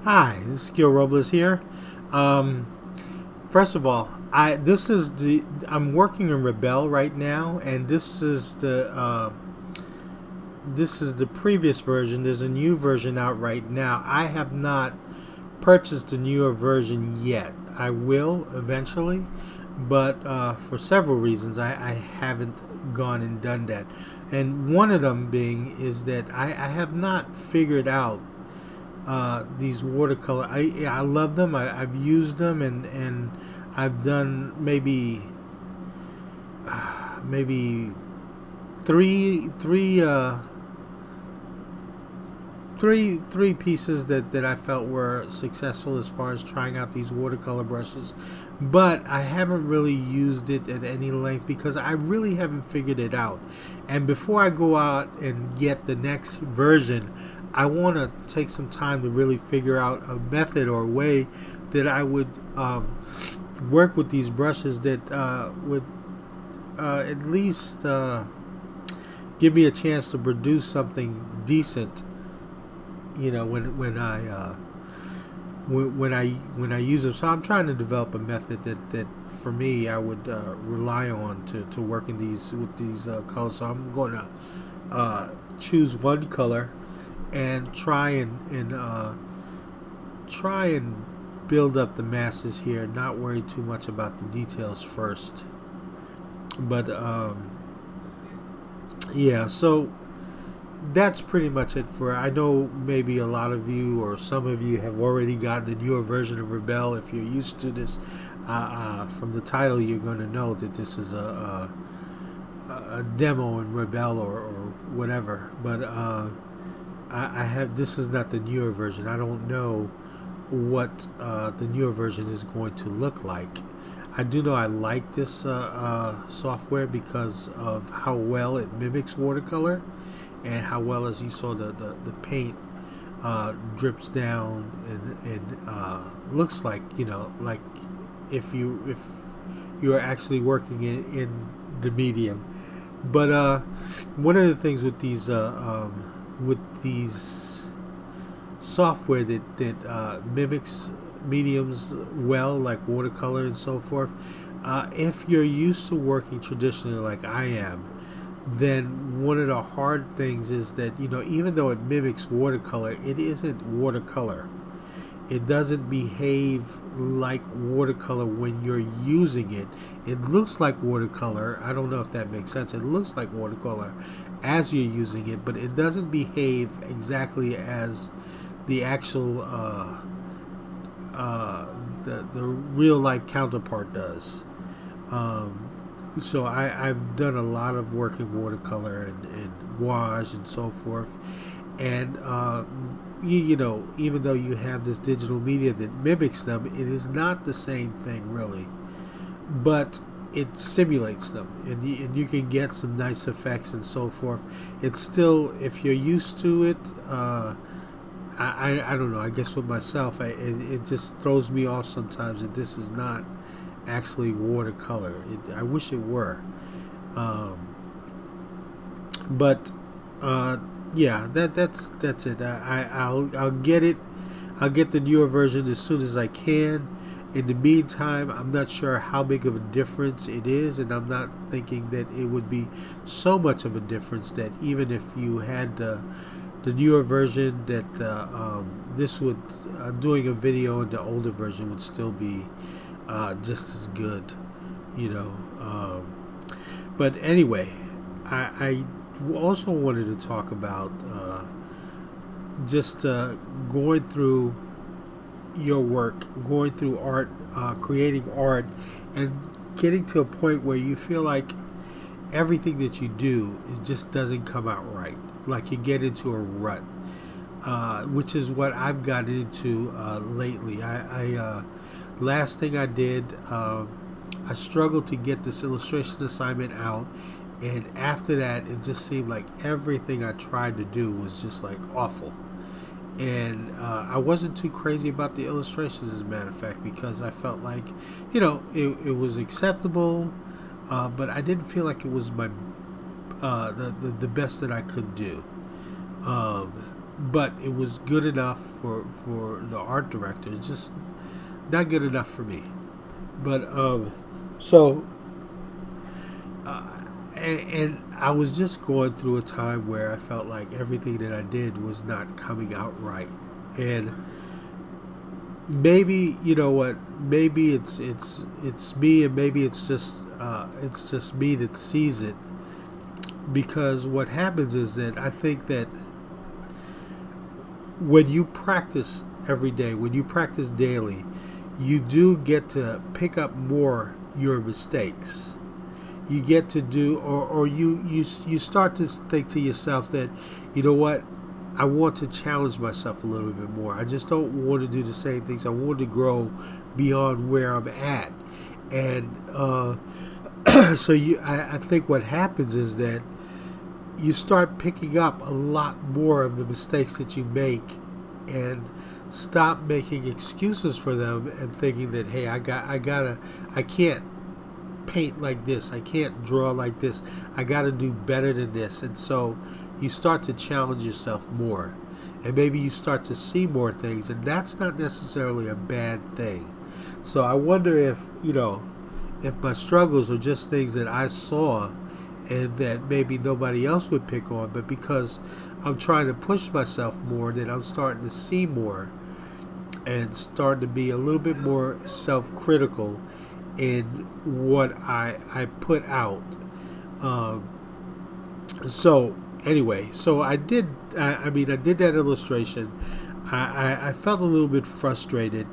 Hi, this is Gil Robles here. Um, First of all, I'm working in Rebel right now, and this is the previous version. There's a new version out right now. I have not purchased the newer version yet. I will eventually, but for several reasons, I haven't gone and done that. And one of them being is that I have not figured out these watercolor. I love them. I've used them, and I've done maybe three three uh, three pieces that I felt were successful as far as trying out these watercolor brushes, but I haven't really used it at any length because I really haven't figured it out. And before I go out and get the next version, I want to take some time to really figure out a method or a way that I would work with these brushes that would at least give me a chance to produce something decent. You know, when I use them. So I'm trying to develop a method that for me I would rely on to work in these with these colors. So I'm going to choose one color and try and build up the masses here. Not worry too much about the details first. But yeah, so that's pretty much it for. I know maybe a lot of you or some of you have already gotten the newer version of Rebel. If you're used to this, from the title, you're going to know that this is a demo in Rebel or whatever. But I have this is not the newer version. I don't know what the newer version is going to look like. I do know I like this software because of how well it mimics watercolor and how well, as you saw, the paint drips down and looks like, like if you are actually working in the medium. But one of the things with these software that mimics mediums well, like watercolor and so forth, if you're used to working traditionally like I am, then one of the hard things is that, even though it mimics watercolor, it isn't watercolor. It doesn't behave like watercolor when you're using it. It looks like watercolor. I don't know if that makes sense. It looks like watercolor as you're using it, but it doesn't behave exactly as the actual the real life counterpart does. So I've done a lot of work in watercolor and gouache and so forth, and even though you have this digital media that mimics them, it is not the same thing really, but it simulates them, and you can get some nice effects and so forth. It's still, if you're used to it, I don't know. I guess with myself, it just throws me off sometimes that this is not actually watercolor. I wish it were, but yeah, that's it. I'll get it. I'll get the newer version as soon as I can. In the meantime, I'm not sure how big of a difference it is, and I'm not thinking that it would be so much of a difference that even if you had the newer version, that this would doing a video in the older version would still be just as good, you know. But anyway, I also wanted to talk about just going through your work, going through art, creating art, and getting to a point where you feel like everything that you do just doesn't come out right. Like you get into a rut, which is what I've gotten into lately. I last thing I did, I struggled to get this illustration assignment out, and after that, it just seemed like everything I tried to do was just like awful. And I wasn't too crazy about the illustrations, as a matter of fact, because I felt like, it was acceptable, but I didn't feel like it was my the best that I could do. but it was good enough for the art director. It's just not good enough for me. But so uh, and I was just going through a time where I felt like everything that I did was not coming out right, and maybe, you know what, maybe it's me, and maybe it's just me that sees it, because what happens is that I think that when you practice every day, when you practice daily, you do get to pick up more your mistakes. You get to do, or you start to think to yourself that, you know what, I want to challenge myself a little bit more. I just don't want to do the same things. I want to grow beyond where I'm at. And so I think what happens is that you start picking up a lot more of the mistakes that you make, and stop making excuses for them and thinking that, hey, I can't paint like this, I can't draw like this, I gotta do better than this. And so you start to challenge yourself more, and maybe you start to see more things, and that's not necessarily a bad thing. So I wonder if, if my struggles are just things that I saw and that maybe nobody else would pick on, but because I'm trying to push myself more, that I'm starting to see more and starting to be a little bit more self-critical in what I put out. Um, so anyway, so I did. I mean, I did that illustration. I felt a little bit frustrated,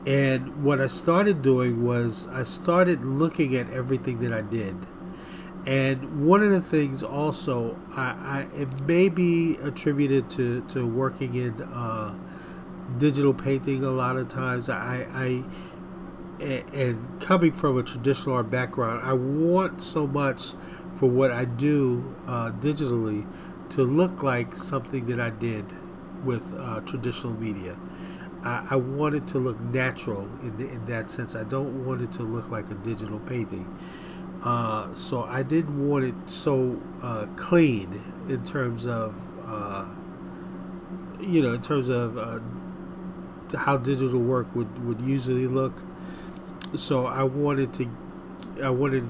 and what I started doing was I started looking at everything that I did. And one of the things also, it may be attributed to working in digital painting a lot of times. And coming from a traditional art background, I want so much for what I do digitally to look like something that I did with traditional media. I want it to look natural in that sense. I don't want it to look like a digital painting. So I didn't want it so clean in terms of, in terms of how digital work would usually look. So I wanted it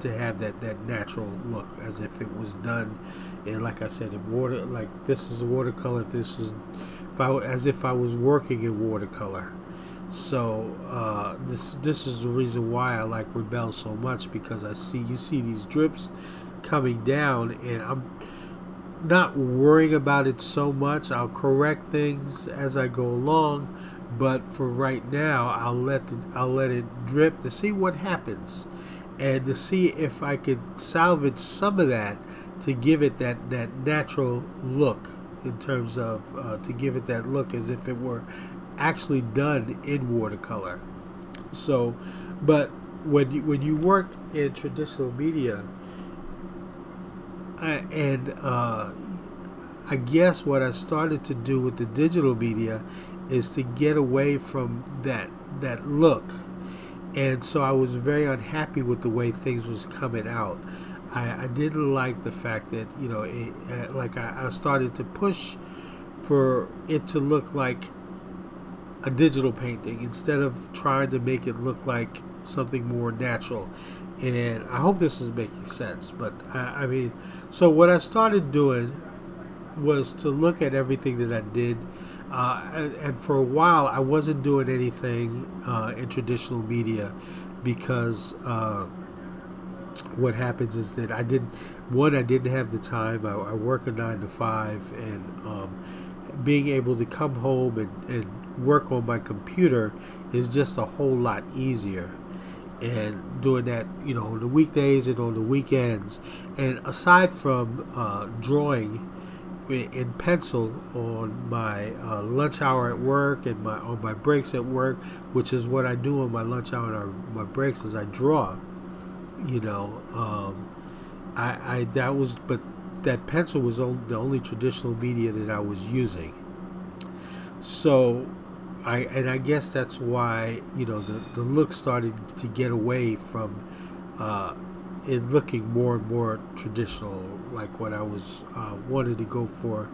to have that natural look, as if it was done. And like I said, if water, like this is watercolor, as if I was working in watercolor. So this is the reason why I like Rebel so much, because you see these drips coming down, and I'm not worrying about it so much. I'll correct things as I go along, but for right now, I'll let it drip to see what happens, and to see if I could salvage some of that to give it that natural look, in terms of to give it that look as if it were actually done in watercolor. So, but when you work in traditional media, I guess what I started to do with the digital media is to get away from that look, and so I was very unhappy with the way things was coming out. I didn't like the fact that, I started to push for it to look like a digital painting instead of trying to make it look like something more natural. And I hope this is making sense. But I mean, so what I started doing was to look at everything that I did. And for a while, I wasn't doing anything in traditional media, because what happens is that I didn't have the time. I work a 9 to 5, and being able to come home and work on my computer is just a whole lot easier. And doing that, on the weekdays and on the weekends. And aside from drawing in pencil on my lunch hour at work and on my breaks at work, which is what I do on my lunch hour and my breaks, is I draw. But that pencil was the only traditional media that I was using. So I guess that's why the look started to get away from it looking more and more traditional, like what I was wanted to go for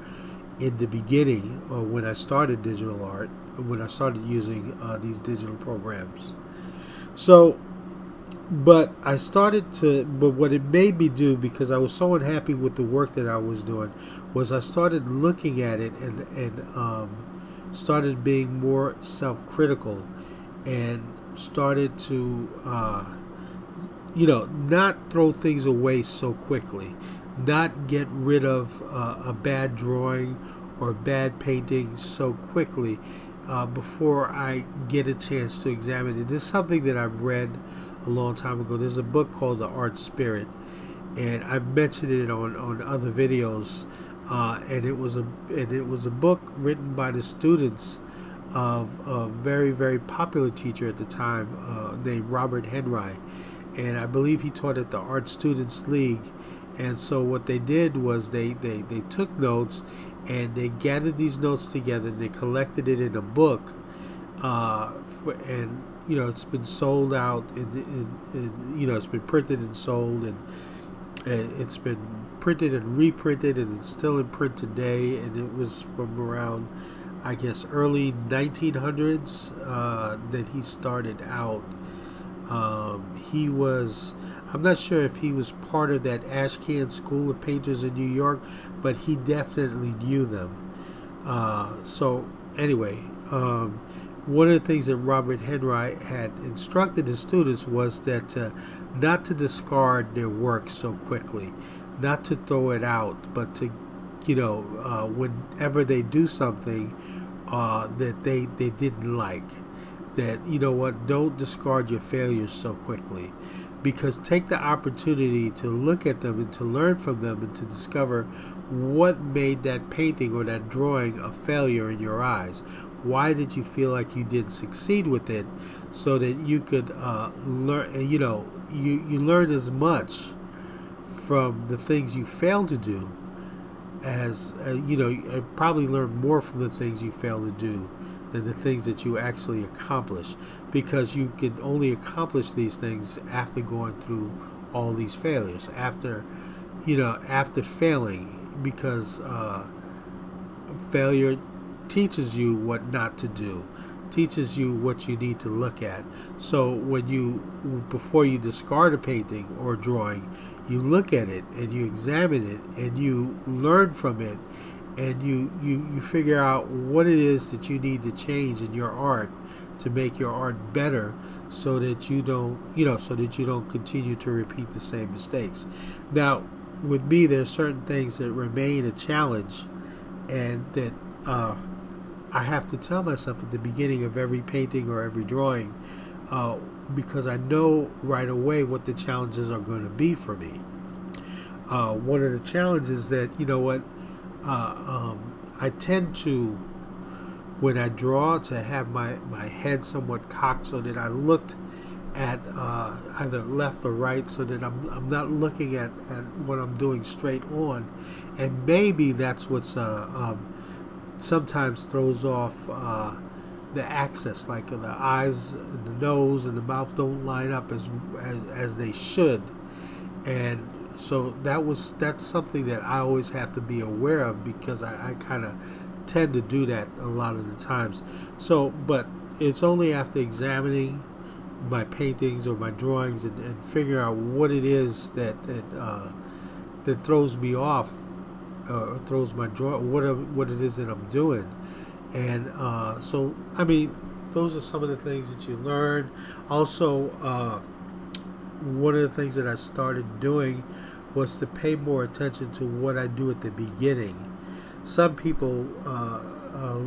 in the beginning, or when I started digital art, when I started using these digital programs. So, but I started to, but what it made me do, because I was so unhappy with the work that I was doing, was I started looking at it and started being more self-critical, and started to not throw things away so quickly, not get rid of a bad drawing or bad painting so quickly before I get a chance to examine it. This is something that I've read a long time ago. There's a book called The Art Spirit, and I've mentioned it on other videos. And it was a book written by the students of a very, very popular teacher at the time named Robert Henry, and I believe he taught at the Art Students League. And so what they did was they took notes, and they gathered these notes together, and they collected it in a book, and it's been sold out, it's been printed and sold, and it's been printed and reprinted, and it's still in print today. And it was from around, I guess, early 1900s that he started out. I'm not sure if he was part of that Ashcan School of Painters in New York, but he definitely knew them. So anyway, one of the things that Robert Henry had instructed his students was that not to discard their work so quickly, not to throw it out, but to, whenever they do something that they didn't like, that, don't discard your failures so quickly, because take the opportunity to look at them and to learn from them and to discover what made that painting or that drawing a failure in your eyes. Why did you feel like you didn't succeed with it, so that you could learn, you learn as much from the things you failed to do as, probably learn more from the things you failed to do than the things that you actually accomplish, because you can only accomplish these things after going through all these failures, after failing, because failure teaches you what not to do, teaches you what you need to look at. So before you discard a painting or drawing, you look at it and you examine it and you learn from it, and you figure out what it is that you need to change in your art to make your art better, so that you don't continue to repeat the same mistakes. Now, with me, there are certain things that remain a challenge, and that I have to tell myself at the beginning of every painting or every drawing, because I know right away what the challenges are going to be for me. One of the challenges that, I tend to, when I draw, to have my head somewhat cocked, so that I looked at either left or right, so that I'm not looking at what I'm doing straight on. And maybe that's what's sometimes throws off the axis, like the eyes and the nose and the mouth don't line up as they should. And so that's something that I always have to be aware of, because I kind of tend to do that a lot of the times. So, but it's only after examining my paintings or my drawings and figure out what it is that throws me off, or throws my draw, what it is that I'm doing. And so, I mean, those are some of the things that you learn. Also, one of the things that I started doing was to pay more attention to what I do at the beginning. Some people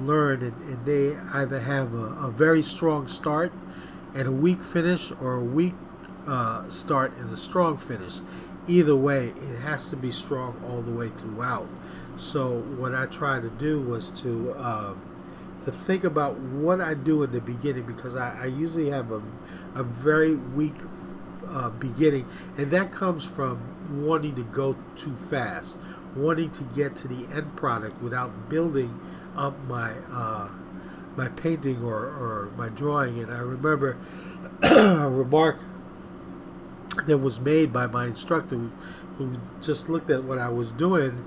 learn, and they either have a very strong start and a weak finish, or a weak start and a strong finish. Either way, it has to be strong all the way throughout. So what I try to do was to think about what I do in the beginning, because I usually have a very weak beginning, and that comes from wanting to go too fast, wanting to get to the end product without building up my painting or my drawing. And I remember a remark that was made by my instructor, who just looked at what I was doing,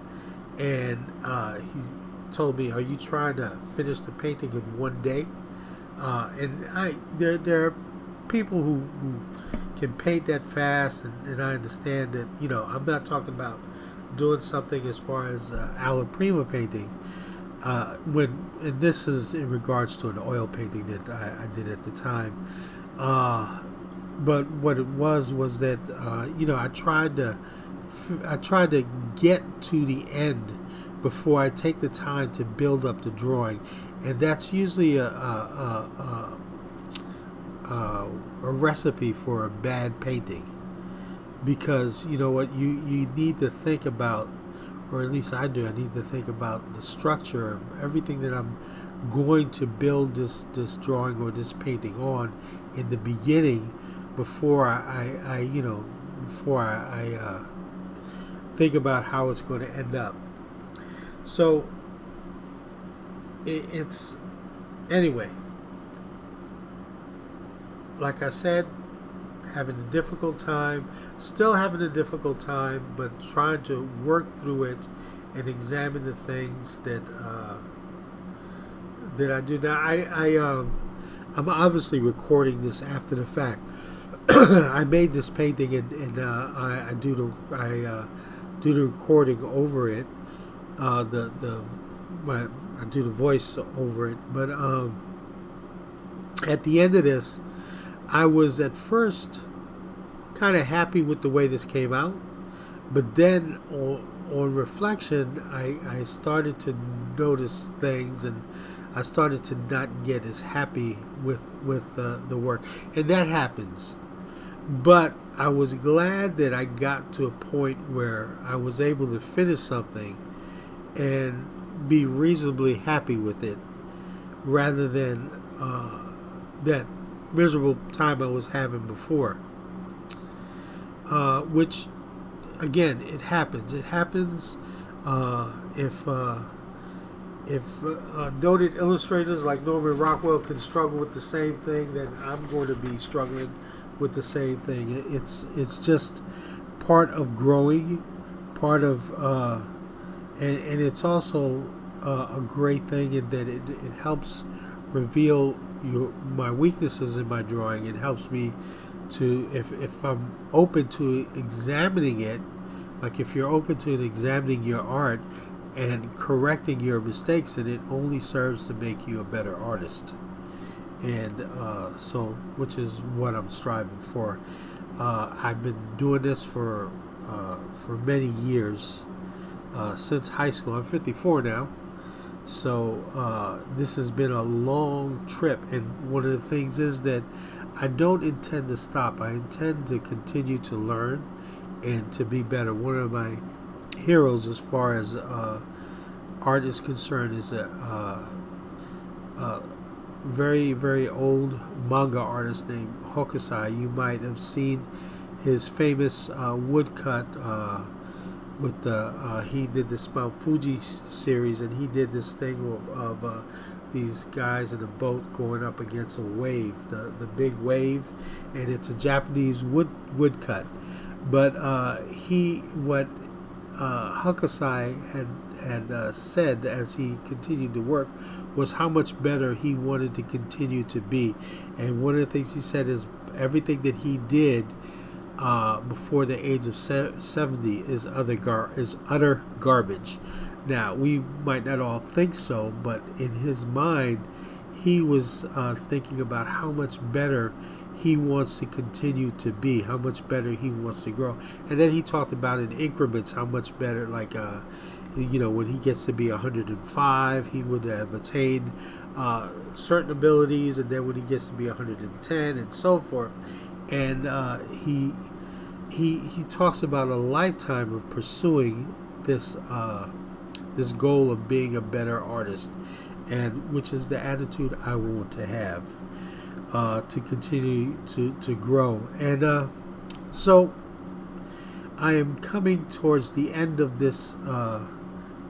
and he told me, "Are you trying to finish the painting in one day?" There are people who can paint that fast, and I understand that. I'm not talking about doing something as far as alla prima painting. And this is in regards to an oil painting that I did at the time. But what it was that I tried to get to the end before I take the time to build up the drawing, and that's usually a recipe for a bad painting, because you know what, you need to think about, or at least I do. I need to think about the structure of everything that I'm going to build this drawing or this painting on in the beginning, before I think about how it's going to end up. So it's anyway. Like I said, still having a difficult time, but trying to work through it and examine the things that I do now. I'm obviously recording this after the fact. I made this painting, and I do the recording over it. I do the voice over it. But at the end of this, I was at first kind of happy with the way this came out, but then on reflection, I started to notice things, and I started to not get as happy with the work, and that happens. But I was glad that I got to a point where I was able to finish something and be reasonably happy with it, rather than that miserable time I was having before. Which, again, it happens. It happens if noted illustrators like Norman Rockwell can struggle with the same thing, then I'm going to be struggling with the same thing. It's just part of growing, part of, and it's also a great thing in that it helps reveal my weaknesses in my drawing. It helps me to, if I'm open to examining it, like if you're open to examining your art and correcting your mistakes, then it only serves to make you a better artist. And so, which is what I'm striving for. I've been doing this for many years, since high school. I'm 54 now, so this has been a long trip. And one of the things is that I don't intend to stop. I intend to continue to learn and to be better. One of my heroes, as far as art is concerned, is a very, very old manga artist named Hokusai. You might have seen his famous woodcut with he did this Mount Fuji series, and he did this thing of these guys in a boat going up against a wave, the big wave, and it's a Japanese woodcut. But what Hokusai had said as he continued to work was how much better he wanted to continue to be. And one of the things he said is everything that he did before the age of 70 is utter garbage. Now, we might not all think so, but in his mind, he was thinking about how much better he wants to continue to be, how much better he wants to grow. And then he talked about in increments how much better, like, when he gets to be 105, he would have attained certain abilities, and then when he gets to be 110, and so forth. And he talks about a lifetime of pursuing this goal of being a better artist, and which is the attitude I want to have, to continue to grow. And so I am coming towards the end of this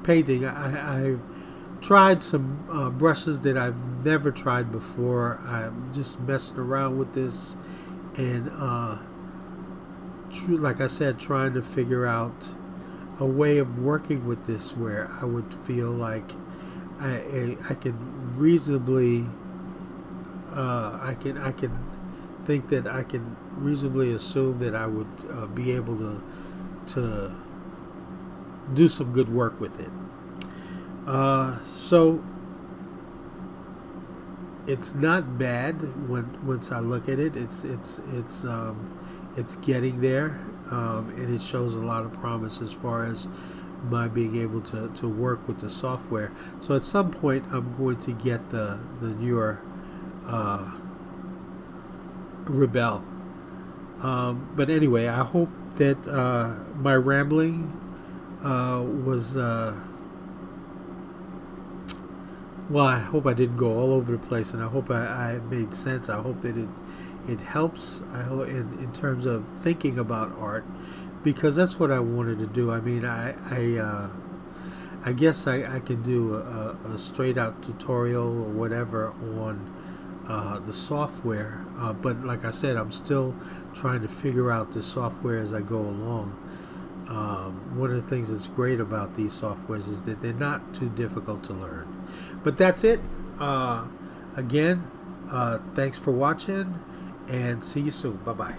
painting. I've tried some brushes that I've never tried before. I'm just messing around with this, and like I said, trying to figure out a way of working with this where I would feel like I can reasonably I can think that I can reasonably assume that I would be able to do some good work with it. So it's not bad once I look at it. It's getting there, and it shows a lot of promise as far as my being able to work with the software. So at some point, I'm going to get the newer uh, Rebel. But anyway, I hope that my rambling was well. I hope I didn't go all over the place, and I hope I made sense. I hope that it helps. I hope in terms of thinking about art, because that's what I wanted to do. I mean, I guess I can do a straight out tutorial or whatever on the software, but like I said, I'm still trying to figure out the software as I go along. One of the things that's great about these softwares is that they're not too difficult to learn. But that's it. Again, thanks for watching, and see you soon. Bye bye.